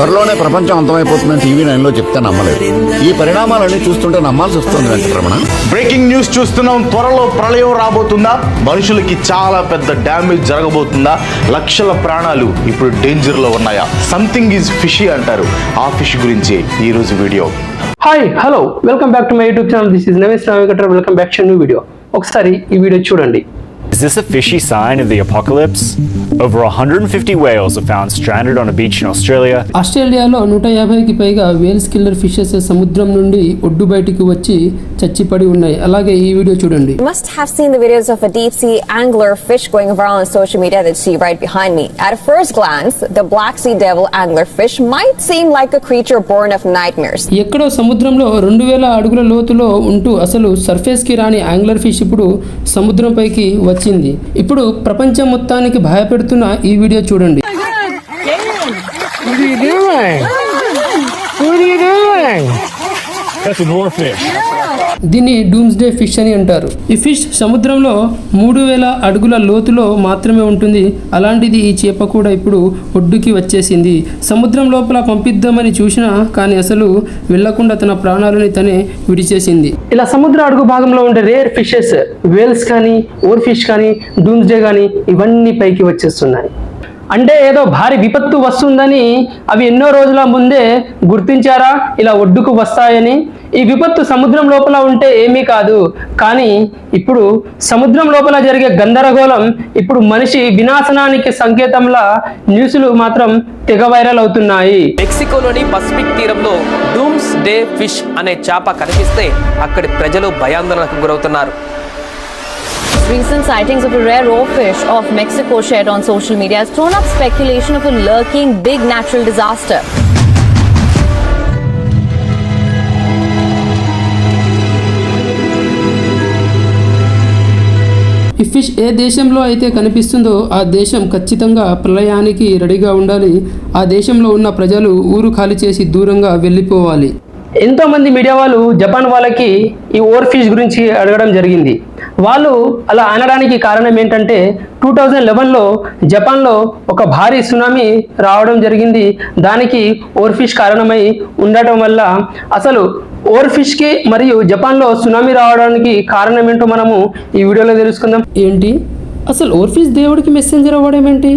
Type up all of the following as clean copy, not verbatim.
త్వరలోనే ప్రపంచం అంతమైపోతుందని టీవీ 9లో చెప్తే నమ్మలేదు. ఈ పరిణామాలన్నీ చూస్తుంటే నమ్మాల్సి వస్తుంది వెంకటరమణ. బ్రేకింగ్ న్యూస్ చూస్తున్నాం. త్వరలో ప్రళయం రాబోతుందా? మనుషులకి చాలా పెద్ద డ్యామేజ్ జరగబోతుందా? లక్షల ప్రాణాలు ఇప్పుడు డేంజర్ లో ఉన్నాయా? సంథింగ్ ఈజ్ ఫిషీ అంటారు. ఆ ఫిష్ గురించి ఈ రోజు వీడియో. Hi hello welcome back to my YouTube channel. This is Navesh Venkatarao. Welcome back to new video. ఒకసారి ఈ వీడియో చూడండి. Is this a fishy sign of the apocalypse? Over 150 whales are found stranded on a beach in Australia. ఆస్ట్రేలియాలో 150కి పైగా Wales killer fishes సముద్రం నుండి ఒడ్డు బయటికి వచ్చి చచ్చిపడి ఉన్నాయి. అలాగే ఈ వీడియో చూడండి. You must have seen the videos of a deep sea angler fish going viral on social media that you see right behind me. At a first glance, the black sea devil angler fish might seem like a creature born of nightmares. ఎక్కడో సముద్రంలో 2000 అడుగుల లోతులో ఉంటూ అసలు surface కి రాని angler fish ఇప్పుడు సముద్రం పైకి వచ్చింది. ఇప్పుడు ప్రపంచం మొత్తానికి భయపెడుతున్న ఈ వీడియో చూడండి. దీన్ని డూమ్స్డే ఫిష్ అని అంటారు. ఈ ఫిష్ సముద్రంలో 3000 అడుగుల లోతులో మాత్రమే ఉంటుంది. అలాంటిది ఈ చేప కూడా ఇప్పుడు ఒడ్డుకి వచ్చేసింది. సముద్రం లోపల పంపిద్దామని చూసినా కానీ అసలు వెళ్లకుండా తన ప్రాణాలని తనే విడిచేసింది. ఇలా సముద్ర అడుగు భాగంలో ఉండే రేర్ ఫిషెస్, వేల్స్ కానీ, ఓర్ ఫిష్ కానీ, డూమ్స్డే కానీ ఇవన్నీ పైకి వచ్చేస్తున్నాయి. అంటే ఏదో భారీ విపత్తు వస్తుందని అవి ఎన్నో రోజుల ముందే గుర్తించారా ఇలా ఒడ్డుకు వస్తాయని? ఈ విపత్తు సముద్రం లోపల ఉంటే ఏమీ కాదు, కానీ ఇప్పుడు సముద్రం లోపల జరిగే గందరగోళం ఇప్పుడు మనిషి వినాశనానికి సంకేతంలా న్యూస్లు మాత్రం తెగ వైరల్ అవుతున్నాయి. మెక్సికోలోని పసిఫిక్ తీరంలో డూమ్స్ డే ఫిష్ అనే చేప కనిపిస్తే అక్కడి ప్రజలు భయాందోళనకు గురవుతున్నారు. Recent sightings of a rare oarfish off Mexico shared on social media has thrown up speculation of a lurking big natural disaster. ఈ ఫిష్ ఏ దేశంలో అయితే కనిపిస్తుందో ఆ దేశం ఖచ్చితంగా ప్రళయానికి రెడీగా ఉండాలి. ఆ దేశంలో ఉన్న ప్రజలు ఊరు ఖాళీ చేసి దూరంగా వెళ్ళిపోవాలి. ఎంతో మంది మీడియా వాళ్ళు జపాన్ వాళ్ళకి ఈ ఓర్ ఫిష్ గురించి అడగడం జరిగింది. వాళ్ళు అలా అనడానికి కారణం ఏంటంటే 2011లో జపాన్లో ఒక భారీ సునామీ రావడం జరిగింది. దానికి ఓర్ ఫిష్ కారణమై ఉండటం వల్ల అసలు ఓర్ ఫిష్ కి మరియు జపాన్లో సునామీ రావడానికి కారణం ఏంటో మనము ఈ వీడియోలో తెలుసుకుందాం. ఏంటి అసలు ఓర్ ఫిష్ దేవుడికి మెసెంజర్ అవ్వడం ఏంటి?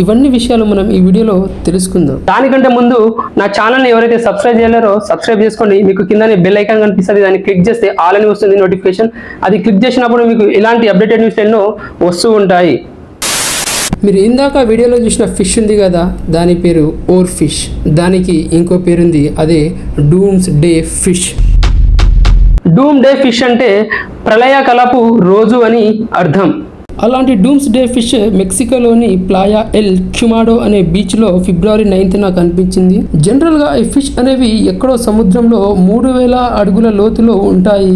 ఇవన్నీ విషయాలు మనం ఈ వీడియోలో తెలుసుకుందాం. దానికంటే ముందు నా ఛానల్ని ఎవరైతే సబ్స్క్రైబ్ చేయలేరో సబ్స్క్రైబ్ చేసుకోండి. మీకు కిందనే బెల్ ఐకాన్ కనిపిస్తుంది, దాన్ని క్లిక్ చేస్తే ఆల్ అని వస్తుంది నోటిఫికేషన్. అది క్లిక్ చేసినప్పుడు మీకు ఇలాంటి అప్డేటెడ్ న్యూస్ ఎన్నో వస్తూ ఉంటాయి. మీరు ఇందాక వీడియోలో చూసిన ఫిష్ ఉంది కదా, దాని పేరు ఓర్ ఫిష్. దానికి ఇంకో పేరుంది, అదే doomsday fish. Doomsday fish అంటే ప్రళయకలపు రోజు అని అర్థం. అలాంటి డూమ్స్ డే ఫిష్ మెక్సికోలోని ప్లాయా ఎల్ క్యుమాడో అనే బీచ్లో ఫిబ్రవరి 9న కనిపించింది. జనరల్గా ఈ ఫిష్ అనేవి ఎక్కడో సముద్రంలో 3000 అడుగుల లోతులో ఉంటాయి.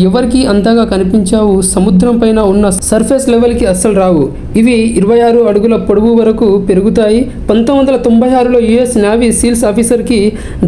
ఎవరికి అంతగా కనిపించావు. సముద్రం పైన ఉన్న సర్ఫేస్ లెవెల్కి అస్సలు రావు. ఇవి 26 అడుగుల పొడవు వరకు పెరుగుతాయి. 1996లో యుఎస్ నేవీ సీల్స్ ఆఫీసర్కి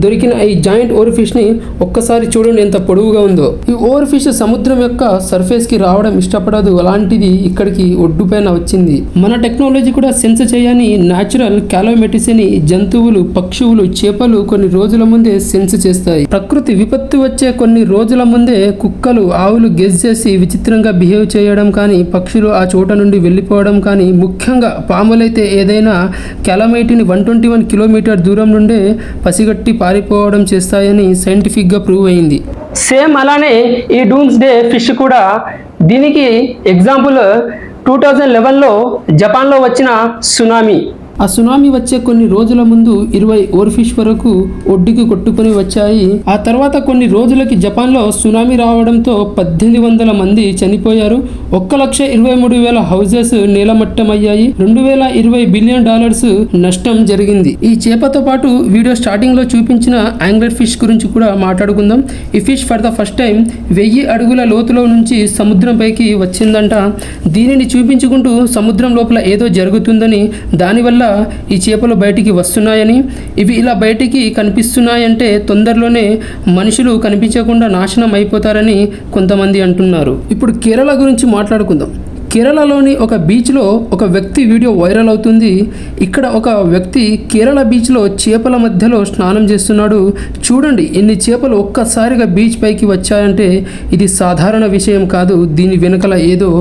దొరికిన ఈ జాయింట్ ఓర్ ఫిష్ని ఒక్కసారి చూడండి ఎంత పొడవుగా ఉందో. ఈ ఓర్ ఫిష్ సముద్రం యొక్క సర్ఫేస్కి రావడం ఇష్టపడదు. అలాంటిది ఇక్కడికి ఒడ్డు పైన వచ్చింది. మన టెక్నాలజీ కూడా సెన్స్ చేయని న్యాచురల్ క్యాలోమెటిసిని జంతువులు, పక్షువులు, చేపలు కొన్ని రోజుల ముందే సెన్స్ చేస్తాయి. ప్రకృతి విపత్తు వచ్చే కొన్ని రోజుల ముందే కుక్కలు, ఆవులు గెస్ చేసి విచిత్రంగా బిహేవ్ చేయడం కానీ, పక్షులు ఆ చోట నుండి వెళ్ళిపోవడం కానీ, ముఖ్యంగా పాములైతే ఏదైనా క్యాలమైటీని 121 కిలోమీటర్ దూరం నుండే పసిగట్టి పారిపోవడం చేస్తాయని సైంటిఫిక్గా ప్రూవ్ అయింది. సేమ్ అలానే ఈ డూమ్స్ డే ఫిష్ కూడా దీనికి ఎగ్జాంపుల్ 2011లో జపాన్లో వచ్చిన సునామీ. ఆ సునామీ వచ్చే కొన్ని రోజుల ముందు 20 ఓర్ ఫిష్ వరకు ఒడ్డుకి కొట్టుకుని వచ్చాయి. ఆ తర్వాత కొన్ని రోజులకి జపాన్లో సునామీ రావడంతో 1800 మంది చనిపోయారు. 1,23,000 హౌసెస్ నేలమట్టమయ్యాయి. $2,020 బిలియన్ నష్టం జరిగింది. ఈ చేపతో పాటు వీడియో స్టార్టింగ్ లో చూపించిన యాంగ్లర్ ఫిష్ గురించి కూడా మాట్లాడుకుందాం. ఈ fish for the first time 1000 అడుగుల లోతులో నుంచి సముద్రం పైకి వచ్చిందంట. దీనిని చూపించుకుంటూ సముద్రం లోపల ఏదో జరుగుతుందని, దానివల్ల ఈ చేపలు బయటికి వస్తున్నాయని, ఇవి ఇలా బయటికి కనిపిస్తున్నాయంటే తొందరలోనే మనుషులు కనిపించకుండా నాశనం అయిపోతారని కొంతమంది అంటున్నారు. ఇప్పుడు కేరళ గురించి మాట్లాడుకుందాం. కేరళలోని ఒక బీచ్లో ఒక వ్యక్తి వీడియో వైరల్ అవుతుంది. ఇక్కడ ఒక వ్యక్తి కేరళ బీచ్లో చేపల మధ్యలో స్నానం చేస్తున్నాడు. చూడండి, ఎన్ని చేపలు ఒక్కసారిగా బీచ్ పైకి వచ్చాయంటే ఇది సాధారణ విషయం కాదు. దీని వెనుకల ఏదో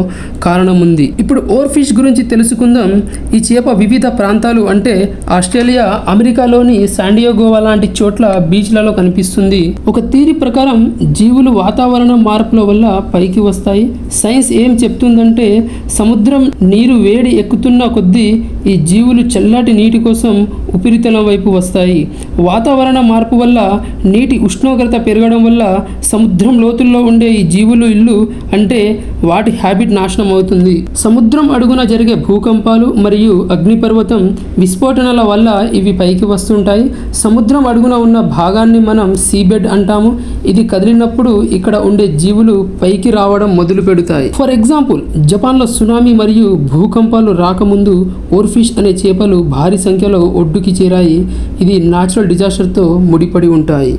కారణం ఉంది. ఇప్పుడు ఓర్ ఫిష్ గురించి తెలుసుకుందాం. ఈ చేప వివిధ ప్రాంతాలు అంటే ఆస్ట్రేలియా, అమెరికాలోని శాండియాగో లాంటి చోట్ల బీచ్లలో కనిపిస్తుంది. ఒక థియరీ ప్రకారం జీవులు వాతావరణ మార్పుల వల్ల పైకి వస్తాయి. సైన్స్ ఏం చెప్తుందంటే సముద్రం నీరు వేడి ఎక్కుతున్న కొద్దీ ఈ జీవులు చల్లటి నీటి కోసం ఉపరితలం వైపు వస్తాయి. వాతావరణ మార్పు వల్ల నీటి ఉష్ణోగ్రత పెరగడం వల్ల సముద్రం లోతుల్లో ఉండే ఈ జీవులు ఇల్లు అంటే వాటి హ్యాబిట్ నాశనం అవుతుంది. సముద్రం అడుగున జరిగే భూకంపాలు మరియు అగ్నిపర్వతం విస్ఫోటనల వల్ల ఇవి పైకి వస్తుంటాయి. సముద్రం అడుగున ఉన్న భాగాన్ని మనం సీబెడ్ అంటాము. ఇది కదిలినప్పుడు ఇక్కడ ఉండే జీవులు పైకి రావడం మొదలు పెడతాయి. ఫర్ ఎగ్జాంపుల్, జపాన్లో సునామీ మరియు భూకంపాలు రాకముందు ఓర్ఫిష్ అనే చేపలు భారీ సంఖ్యలో ఒడ్డుకి చేరాయి. ఇది న్యాచురల్ డిజాస్టర్తో ముడిపడి ఉంటాయి.